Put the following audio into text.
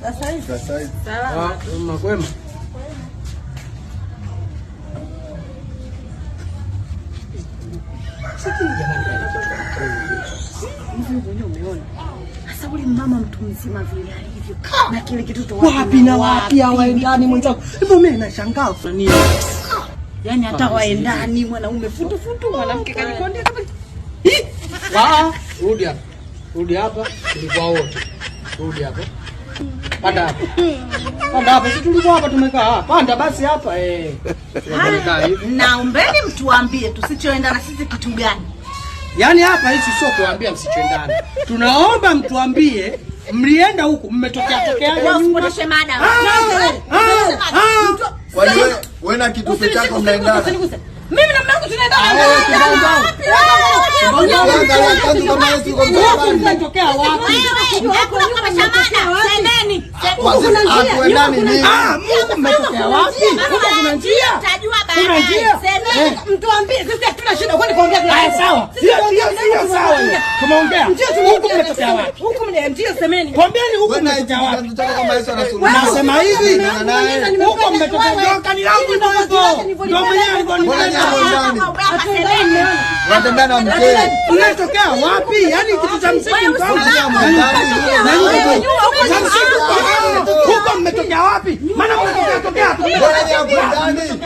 Sasa hivi. Sawa. Kwema. Hivi umeona? Sasa ule mama mtu mzima vile alivyo. Na kile kitoto wapi na wapi hawaendani mwenzangu. Hivyo mimi nashangaa nini? Yaani hata waendani mwanaume futu mwanamke kanikondia kama rudi hapa. Rudi hapa tulikuwa wote. Rudi hapa. Panda hapa. Panda hapa, si tulikuwa hapa tumekaa. Panda basi hapa Tumekaa hivi. Naombeni mtuambie tusichoendana sisi kitu gani? Yaani hapa hichi sio kuambia msichoendana. Tunaomba mtuambie mlienda huku mmetokea wewe usipotoshe mada. Kwa hiyo wewe na kitufe chako mnaendana. Mimi na mama yangu tunaendana. Mnatokea wapi? Hakuna kukomesha mada. Semeni. Hatuendani nini? Mungu mmetokea wapi? Kuna njia. Utajua baadaye. Semeni. Mtuambie sisi hatuna shida kwani kuongea bila. Sawa. Sio sawa. Tumeongea. Huku mmetokea wapi? Huku ndio semeni. Kwambieni huku mmetokea wapi? Nasema hivi. Huko mmetokea joka ni langu ndio hivyo. Ndio mwenyewe alivyonisema. Wanatembea mkeo. Unatokea wapi? Yaani kitu cha msingi mkao. Huko mmetokea wapi? Maana mmetokea. Bora ni hapo ndani.